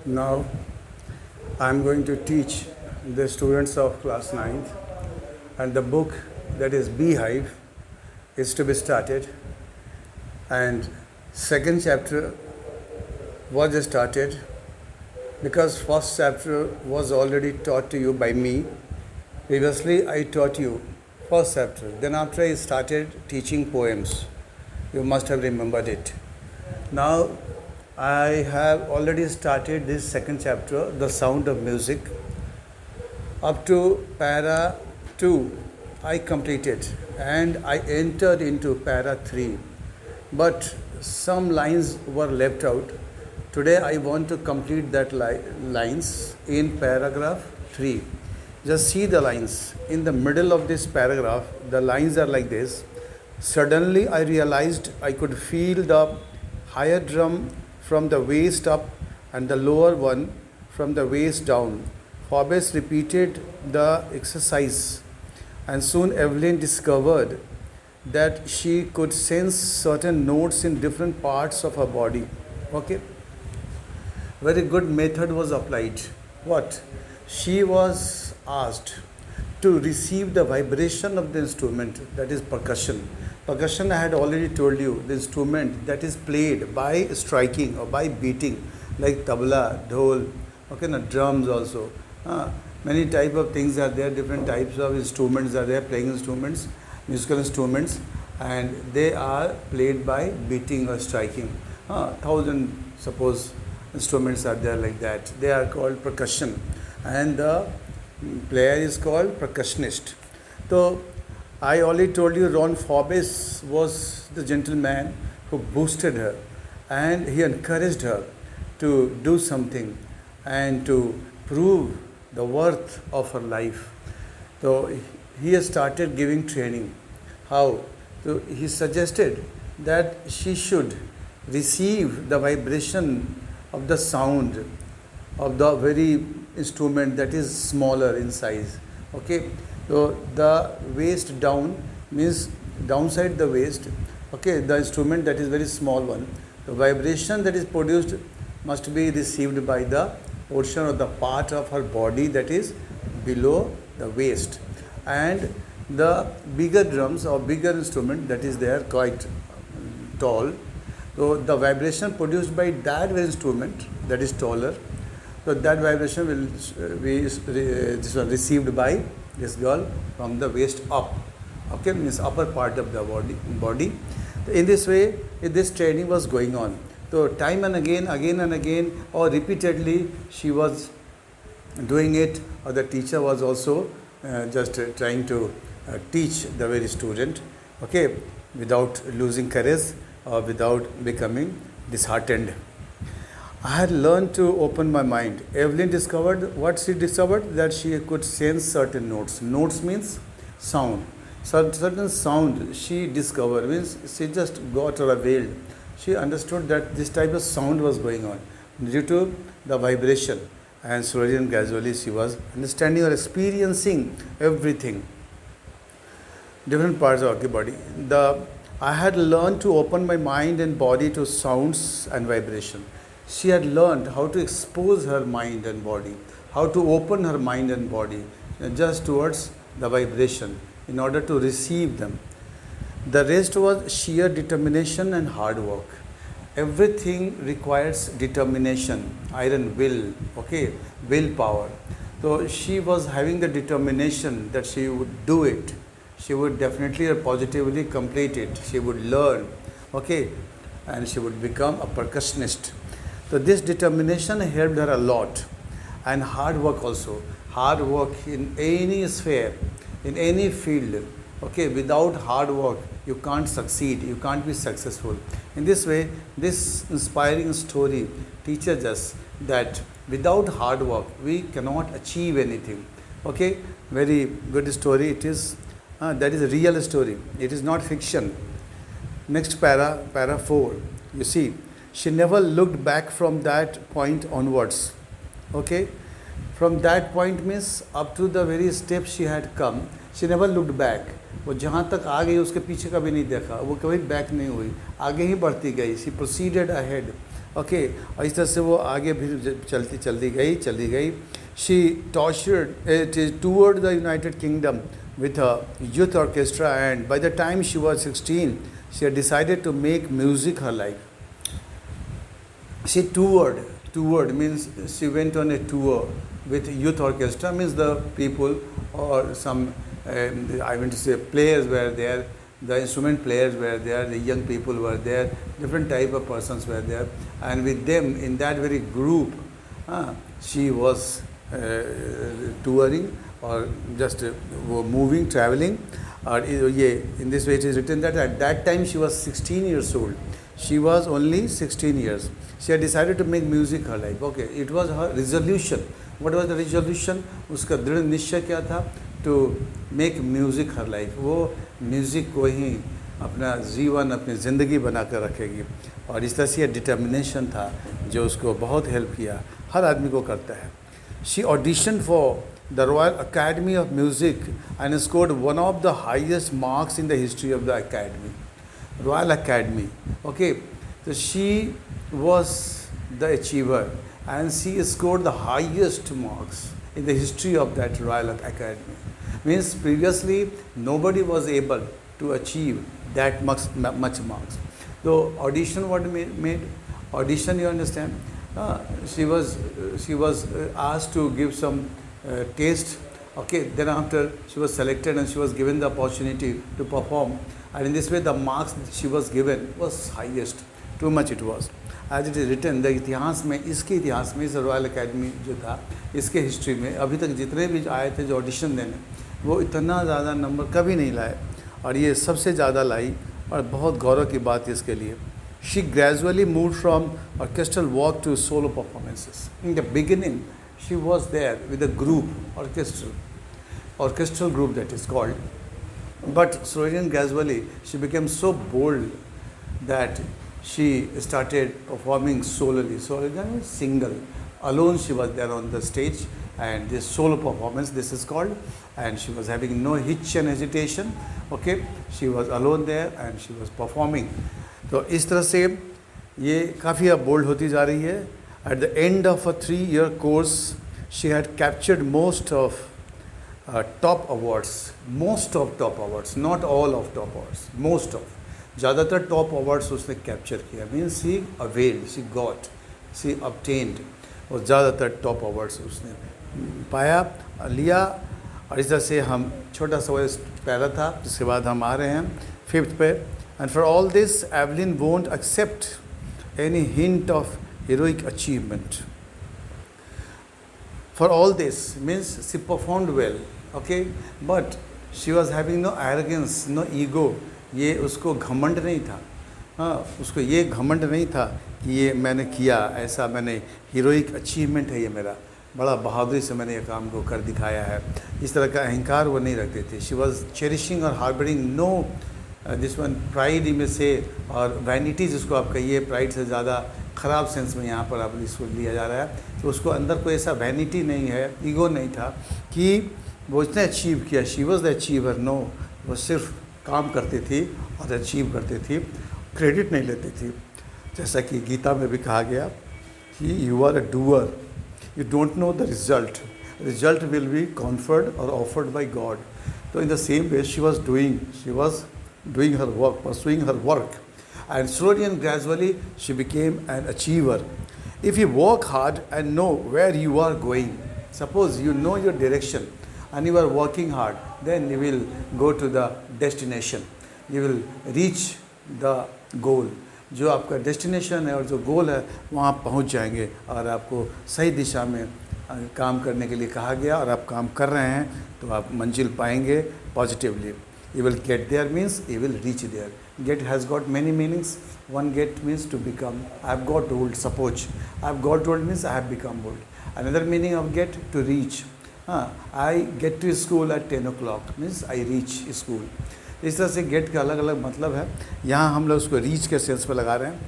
Now I am going to teach the students of class 9th, and the book that is Beehive is to be started, and second chapter was started because first chapter was already taught to you by me. Previously I taught you first chapter, then after I started teaching poems. You must have remembered it. Now I have already started this second chapter, The Sound of Music. Up to para 2 I completed and I entered into para 3. But some lines were left out. Today I want to complete that lines in paragraph 3. Just see the lines. In the middle of this paragraph, the lines are like this. Suddenly I realized I could feel the higher drum from the waist up and the lower one from the waist down. Forbes repeated the exercise, and soon Evelyn discovered that she could sense certain notes in different parts of her body. Okay, very good method was applied. What? She was asked to receive the vibration of the instrument, that is percussion. Percussion, I had already told you, the instrument that is played by striking or by beating, like tabla, dhol, okay, na, drums also. Many type of things are there, different types of instruments are there, playing instruments, musical instruments, and they are played by beating or striking. Thousand, suppose, instruments are there like that. They are called percussion, and the player is called percussionist. So I already told you Ron Forbes was the gentleman who boosted her and he encouraged her to do something and to prove the worth of her life. So he has started giving training. How? So he suggested that she should receive the vibration of the sound of the very instrument that is smaller in size. Okay, so the waist down means downside the waist. Okay, the instrument that is very small one. The vibration that is produced must be received by the portion of the part of her body that is below the waist, and the bigger drums or bigger instrument that is there quite tall. So the vibration produced by that very instrument that is taller, so that vibration will be received by this girl from the waist up. Okay, means upper part of the body. In this way, this training was going on. So time and again and again, or repeatedly, she was doing it, or the teacher was also just trying to teach the very student. Okay, without losing courage or without becoming disheartened. I had learned to open my mind. Evelyn discovered what she discovered, that she could sense certain notes. Notes means sound. Certain sound she discovered means she just got or availed. She understood that this type of sound was going on due to the vibration, and slowly and gradually she was understanding or experiencing everything, different parts of her body. I had learned to open my mind and body to sounds and vibration. She had learned how to expose her mind and body, how to open her mind and body just towards the vibration in order to receive them. The rest was sheer determination and hard work. Everything requires determination, iron will, okay, willpower. So she was having the determination that she would do it. She would definitely or positively complete it. She would learn, okay, and she would become a percussionist. So this determination helped her a lot, and hard work also. Hard work in any sphere, in any field. Okay, without hard work, you can't succeed, you can't be successful. In this way, this inspiring story teaches us that without hard work, we cannot achieve anything. Okay, very good story it is. That is a real story. It is not fiction. Next para 4. You see, she never looked back from that point onwards. Okay, from that point means up to the very step she had come, she never looked back. वो जहाँ तक आ गई उसके पीछे कभी नहीं देखा, वो कभी बैक नहीं हुई, आगे ही बढ़ती गई. She proceeded ahead ओके, और इस तरह से वो आगे भी चलती गई. She toured the United Kingdom with a youth orchestra, and by the time she was 16, she had decided to make music her life. She toured means she went on a tour with youth orchestra, means the people or some, I want to say, players were there, the instrument players were there, the young people were there, different type of persons were there, and with them in that very group, she was touring or just moving, traveling. In this way it is written that at that time she was 16 years old. She was only 16 years. She had decided to make music her life. Okay, it was her resolution. What was the resolution? उसका दृढ़ निश्चय क्या था? To make music her life. वो music को ही अपना जीवन, अपनी ज़िंदगी बना कर रखेगी. और इस तरह से डिटर्मिनेशन था जो उसको बहुत हेल्प किया. हर आदमी को करता है. She auditioned for the Royal Academy of Music and scored one of the highest marks in the history of the Academy. Royal Academy. Okay, so she was the achiever and she scored the highest marks in the history of that Royal Academy. Means previously nobody was able to achieve that much marks. So audition, what made audition, you understand? She was asked to give some taste. Okay, then after she was selected and she was given the opportunity to perform, and in this way the marks she was given was highest. Too much it was. As it is written, the इतिहास में, इसके इतिहास में, इस royal academy जो था, इसके history में अभी तक जितने भी आए थे जो ऑडिशन देने, वो इतना ज़्यादा नंबर कभी नहीं लाए, और ये सबसे ज़्यादा लाई, और बहुत गौरव की बात है इसके लिए. She gradually moved from orchestral work to solo performances. In the beginning, she was there with a group, orchestral group that is called. But slowly and gradually, she became so bold that she started performing solely. Solo means single. Alone she was there on the stage, and this solo performance, this is called, and she was having no hitch and hesitation. Okay, she was alone there and she was performing. तो इस तरह से ये काफ़ी अब bold होती जा रही है. At the end of a 3-year course, she had captured most of top awards, not all of top awards, most of. ज़्यादातर टॉप अवार्ड्स उसने कैप्चर किया. Means she availed, she got, she obtained, और ज़्यादातर top awards उसने पाया, लिया. और इस तरह से हम छोटा सा पैरा था, जिसके बाद हम आ रहे हैं 5th पे. And for all this, Evelyn won't accept any hint of heroic achievement. For all this means she performed well, okay, but she was having no arrogance, no ego. ये उसको घमंड नहीं था. उसको ये घमंड नहीं था कि ये मैंने किया, ऐसा मैंने हीरोइक अचीवमेंट है, ये मेरा बड़ा बहादुरी से मैंने ये काम को कर दिखाया है, इस तरह का अहंकार वो नहीं रखते थे. शी वॉज चेरिशिंग और harbouring no this one pride में से, और वैनिटी जिसको आप कहिए, प्राइड से ज़्यादा ख़राब सेंस में यहाँ पर आप इसको लिया जा रहा है. तो उसको अंदर कोई ऐसा वैनिटी नहीं है, ईगो नहीं था कि वो इसने अचीव किया. She was the achiever. No, वो सिर्फ काम करती थी और अचीव करती थी, क्रेडिट नहीं लेती थी. जैसा कि गीता में भी कहा गया कि you are a doer, you don't know the result will be conferred और ऑफर्ड बाय गॉड. तो in the same way she was doing her work, pursuing her work, and slowly and gradually she became an achiever. If you work hard and know where you are going, suppose you know your direction and you are working hard, then you will go to the destination, you will reach the goal. जो आपका destination है और जो गोल है वहाँ पहुँच जाएंगे, और आपको सही दिशा में काम करने के लिए कहा गया और आप काम कर रहे हैं तो आप मंजिल पाएंगे positively. You will get there means you will reach there. Get has got many meanings. One get means to become. I have got old. Suppose I have got old means I have become old. Another meaning of get, to reach. I get to school at 10 o'clock means I reach school. इस तरह से get का अलग अलग मतलब है. यहाँ हम लोग उसको reach के सेंस पे लगा रहे हैं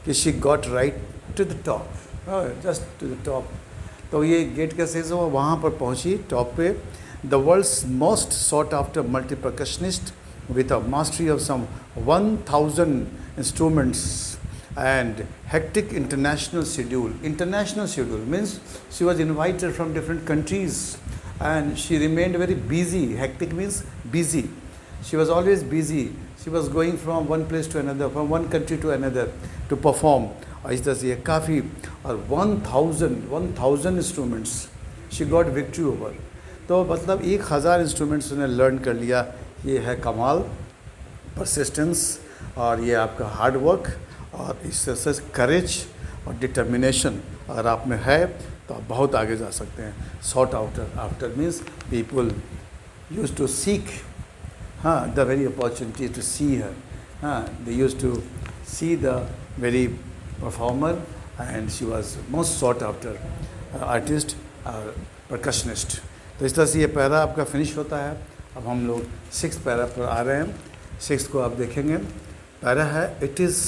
कि she got right to the top, just to the top. तो ये get का सेंस हुआ, वहाँ पर पहुँची टॉप पे. The world's most sought after multi-percussionist with a mastery of some 1,000 instruments and hectic international schedule. International schedule means she was invited from different countries and she remained very busy. Hectic means busy. She was always busy. She was going from one place to another, from one country to another to perform. इस तरह से ये काफ़ी और 1000 instruments she got victory over. तो मतलब 1000 instruments उन्हें learn कर लिया. ये है कमाल, परसिस्टेंस और ये आपका हार्ड वर्क और इस तरह से करेज और डिटर्मिनेशन अगर आप में है तो आप बहुत आगे जा सकते हैं. Sought after means people use to seek the very opportunity to see her. They used to see the very performer and she was most sought after artist or percussionist. तो इस तरह से ये पैरा आपका फिनिश होता है. अब हम लोग 6th पैरा पर आ रहे हैं. 6th को आप देखेंगे. पैरा है, it is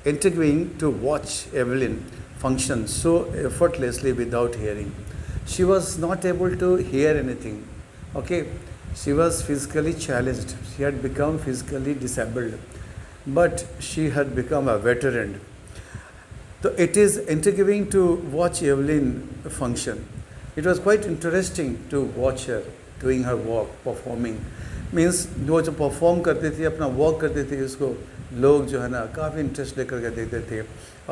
intriguing to watch Evelyn function so effortlessly without hearing. She was not able to hear anything. Okay. She was physically challenged. She had become physically disabled, but she had become a veteran. So it is intriguing to watch Evelyn function. It was quite interesting to watch her doing her work, performing. Means वो जो perform करते थे, अपना work करते थे, उसको लोग जो है ना काफ़ी इंटरेस्ट लेकर के देखते थे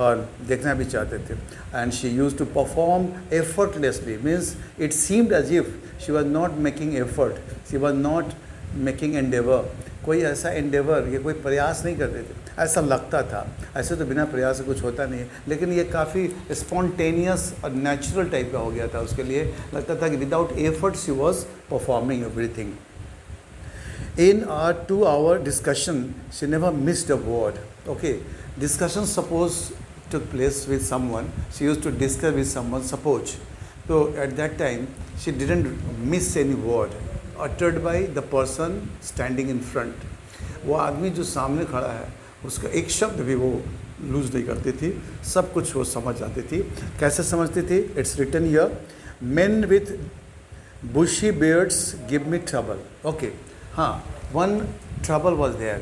और देखना भी चाहते थे. And she used to perform effortlessly. Means it seemed as if she was not making effort. She was not making endeavor. कोई ऐसा endeavor या कोई प्रयास नहीं करते थे, ऐसा लगता था. ऐसे तो बिना प्रयास से कुछ होता नहीं है, लेकिन ये काफ़ी spontaneous और natural टाइप का हो गया था. उसके लिए लगता था कि without effort she was performing everything. In our 2-hour discussion, she never missed a word. Okay, discussion suppose took place with someone. She used to discuss with someone. Suppose, so at that time she didn't miss any word uttered by the person standing in front. वो आदमी जो सामने खड़ा है उसका एक शब्द भी वो लूज नहीं करती थी. सब कुछ वो समझ जाती थी. कैसे समझती थी? It's written here. Men with bushy beards give me trouble. Okay. हाँ, one trouble was there.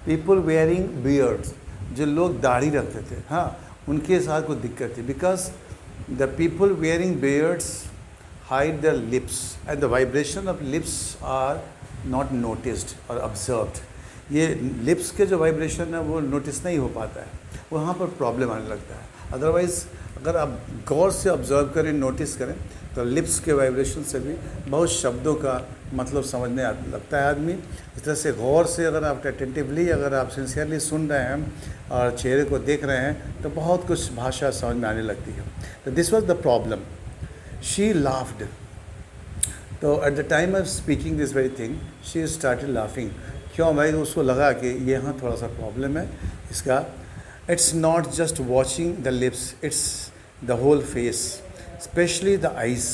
People wearing beards, जो लोग दाढ़ी रखते थे, हाँ, उनके साथ कोई दिक्कत थी. Because the people wearing beards hide their lips and the vibration of lips are not noticed or observed. ये lips के जो vibration है वो notice नहीं हो पाता है, वहाँ पर problem आने लगता है. Otherwise अगर आप गौर से ऑब्जर्व करें, नोटिस करें तो लिप्स के वाइब्रेशन से भी बहुत शब्दों का मतलब समझने लगता है आदमी. इस तरह से गौर से अगर आप अटेंटिवली, अगर आप सिंसियरली सुन रहे हैं और चेहरे को देख रहे हैं तो बहुत कुछ भाषा समझ में आने लगती है. तो this was the problem. She laughed. तो at the time of speaking this very thing she started laughing. क्यों भाई? उसको लगा कि यहाँ थोड़ा सा प्रॉब्लम है इसका. It's not just watching the lips, it's the whole face, specially the eyes.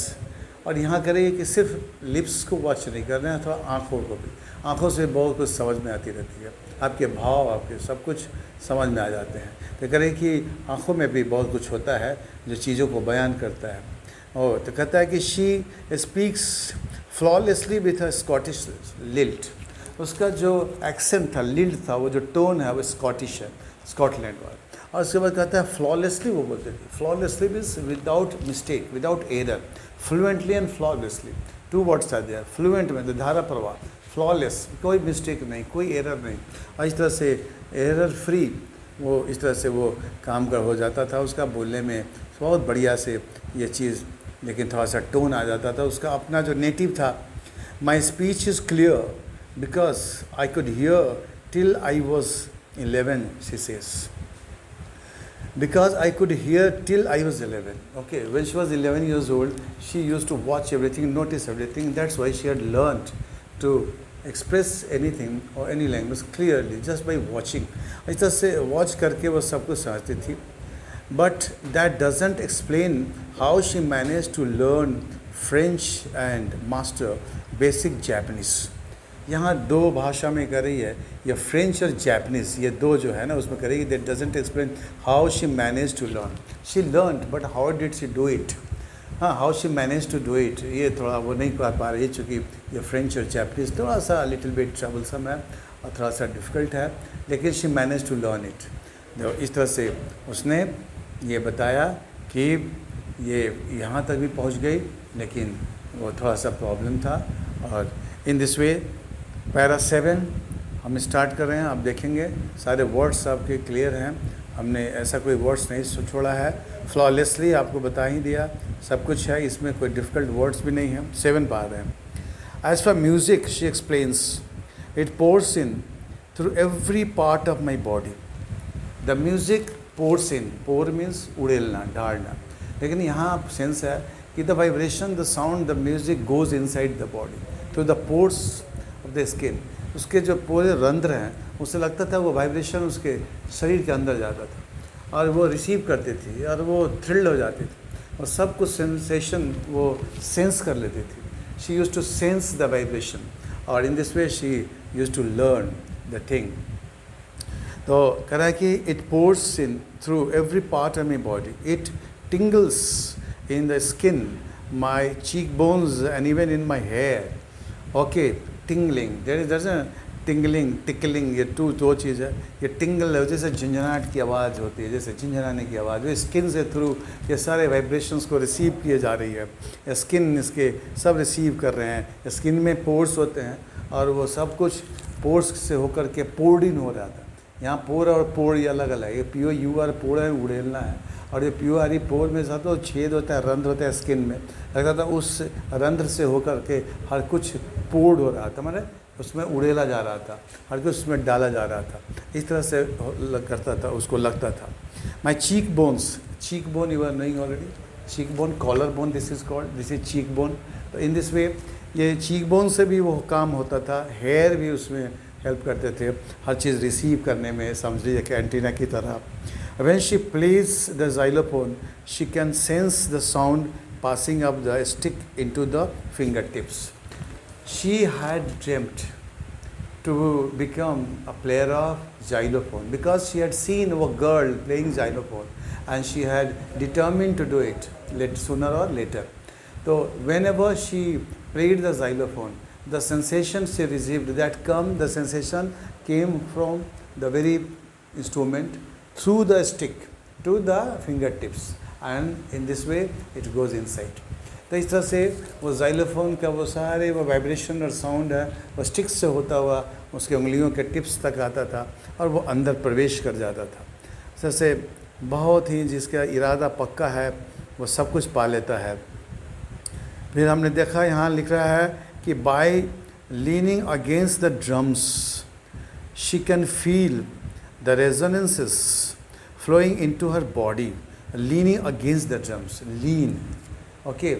और यहाँ करें कि सिर्फ लिप्स को वॉच नहीं कर रहे हैं, अथवा आँखों को भी. आँखों से बहुत कुछ समझ में आती रहती है. आपके भाव, आपके सब कुछ समझ में आ जाते हैं. तो करें कि आँखों में भी बहुत कुछ होता है जो चीज़ों को बयान करता है. और तो कहता है कि she speaks flawlessly with a Scottish lilt. उसका जो एक्सेंट था, लिल्ट था, वो जो टोन है वो स्कॉटिश है, स्कॉटलैंड वाला. और उसके बाद कहता है फ्लॉलेसली, वो बोलते थे. Flawlessly means without mistake, without error. Fluently and flawlessly, 2 words are there. Fluent में धारा प्रवाह, फ्लॉलेस कोई मिस्टेक नहीं, कोई एरर नहीं. और इस तरह से एरर फ्री वो इस तरह से वो काम कर हो जाता था उसका बोलने में बहुत बढ़िया से ये चीज़. लेकिन थोड़ा सा टोन आ जाता था उसका अपना जो नेटिव था. My speech is clear because I could hear till I was 11, she says. Because I could hear till I was 11. Okay, when she was 11 years old, she used to watch everything, notice everything. That's why she had learned to express anything or any language clearly just by watching. इस तरह से watch करके वो सब कुछ समझती थी. But that doesn't explain how she managed to learn French and master basic Japanese. यहाँ 2 भाषा में कर रही है, या फ्रेंच और जैपनीज़, ये 2 जो है ना उसमें करेगी. That doesn't explain how she manage to learn. She learn but how did she do it. हाँ, how she manage to do it ये थोड़ा वो नहीं पा रही है, चूँकि ये फ्रेंच और जैपनीज़ थोड़ा सा लिटिल बिट ट्रबलसम है और थोड़ा सा डिफ़िकल्ट है. लेकिन she manage to learn it. तो इस तरह से उसने ये बताया कि ये यहाँ तक भी पहुँच गई, लेकिन वो थोड़ा सा प्रॉब्लम था। और इन दिस वे पैरा 7 हम स्टार्ट कर रहे हैं। आप देखेंगे सारे वर्ड्स आपके क्लियर हैं, हमने ऐसा कोई वर्ड्स नहीं छोड़ा है, फ्लॉलेसली आपको बता ही दिया, सब कुछ है, इसमें कोई डिफ़िकल्ट वर्ड्स भी नहीं हैं। 7 पा रहे हैं। As for music she explains it pours in through every part of my body. The music pours in, pour means उड़ेलना, ढालना, लेकिन यहाँ सेंस है कि the vibration, the sound, the music goes inside the body through the pores of the skin. उसके जो पूरे रंध्र हैं, उससे लगता था वो वाइब्रेशन उसके शरीर के अंदर जाता था और वो रिसीव करती थी और वो थ्रिल्ड हो जाती थी और सब कुछ सेंसेशन वो सेंस कर लेती थी। She use to sense the vibration और in this way she use to learn the thing. तो कह रहा है कि it pours in through every part of my body, it tingles in the skin, my cheekbones and even in my hair. Okay, tingling, there's a tingling, tickling, ये दो चीज़ है। ये टिंगल है, जैसे झंझनाहट की आवाज़ होती है, जैसे झंझनाने की आवाज़, वो स्किन से थ्रू ये सारे वाइब्रेशंस को रिसीव किए जा रही है। स्किन इसके सब रिसीव कर रहे हैं। स्किन में पोर्स होते हैं और वो सब कुछ पोर्स से होकर के पोर्ड इन हो रहा था। यहाँ पोर और पोर ये अलग अलग है। ये पीओ यू आर पोर है, उड़ेलना है, और ये प्योर हरी पोर में साथ तो छेद होता है, रंध्र होता है स्किन में, लगता था उस रंध्र से होकर के हर कुछ पोर्ड हो रहा था, मतलब उसमें उड़ेला जा रहा था, हर कुछ उसमें डाला जा रहा था। इस तरह से करता था, उसको लगता था। My cheek bones, cheek bone you are knowing already, cheek bone, collar bone this is called, this is cheek bone. तो इन दिस वे ये चीक बोन से भी वो काम होता था। हेयर भी उसमें हेल्प करते थे हर चीज़ रिसीव करने में, समझ लीजिए कि एंटीना की तरह। When she plays the xylophone, she can sense the sound passing up the stick into the fingertips. She had dreamt to become a player of xylophone because she had seen a girl playing xylophone and she had determined to do it sooner or later. So whenever she played the xylophone, the sensation she received, the sensation came from the very instrument through the stick to the fingertips, and in this way it goes inside. तो इस तरह से वो xylophone का वो सारे वो vibration और साउंड है वो स्टिक्स से होता हुआ उसके उंगलियों के टिप्स तक आता था और वो अंदर प्रवेश कर जाता था। इस तरह से बहुत ही जिसका इरादा पक्का है वो सब कुछ पा लेता है। फिर हमने देखा यहाँ लिख रहा है कि by leaning against the drums she can feel the resonances flowing into her body, leaning against the drums, lean, okay,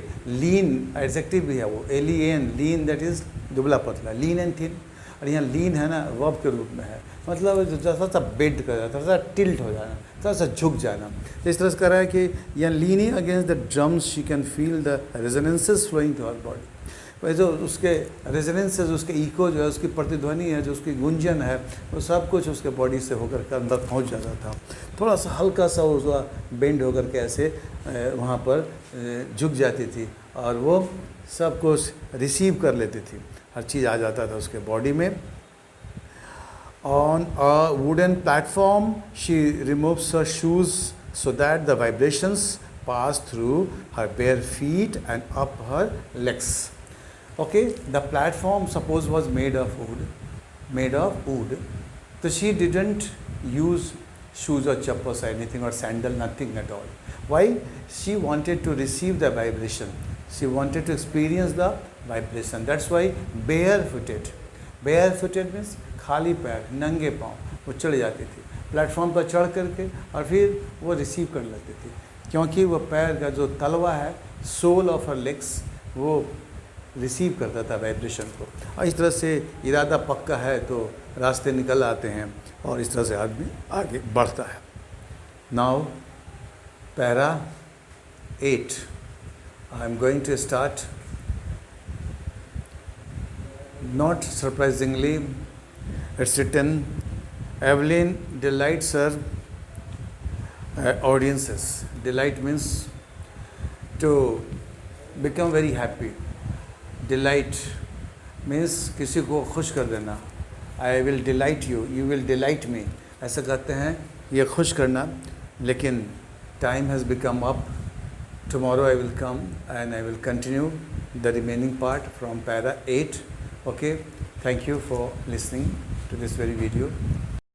lean adjective भी है वो, lean, lean that is दुबला पतला, lean and thin, और यहाँ lean है ना verb के रूप में है, मतलब थोड़ा सा बेंड कर जाना, थोड़ा सा टिल्ट हो जाना, थोड़ा सा झुक जाना। तो इस तरह से कह रहा है कि यहाँ leaning against the drums she can feel the resonances flowing to her body। जो उसके रेजोनेंसेस, उसके इको जो है, उसकी प्रतिध्वनि है, जो उसकी गुंजन है, वो सब कुछ उसके बॉडी से होकर के अंदर पहुंच जाता था। थोड़ा सा हल्का सा उसका बेंड होकर के ऐसे वहाँ पर झुक जाती थी और वो सब कुछ रिसीव कर लेती थी, हर चीज़ आ जाता था उसके बॉडी में। On a wooden platform she removes her shoes so that the vibrations pass through her bare feet and up her legs. Okay, the platform suppose was made of wood, so she didn't use shoes or chappals or anything or sandal, nothing at all. Why? She wanted to receive the vibration. She wanted to experience the vibration. That's why barefooted means खाली पैर, नंगे पाँव वो चढ़ जाती थी platform पर चढ़ करके और फिर वो रिसीव कर लेती थी, क्योंकि वो पैर का जो तलवा है, सोल ऑफ हर लेग्स, वो रिसीव करता था वाइब्रेशन को। और इस तरह से इरादा पक्का है तो रास्ते निकल आते हैं और इस तरह से आदमी आगे बढ़ता है। Now para 8 I am going to start. Not surprisingly it's written Evelyn delights her audiences. Delight means to become very happy. Delight means किसी को खुश कर देना। I will delight you, you will delight me, ऐसा कहते हैं ये खुश करना, लेकिन time has become up. Tomorrow I will come and I will continue the remaining part from para 8. Okay, thank you for listening to this very video.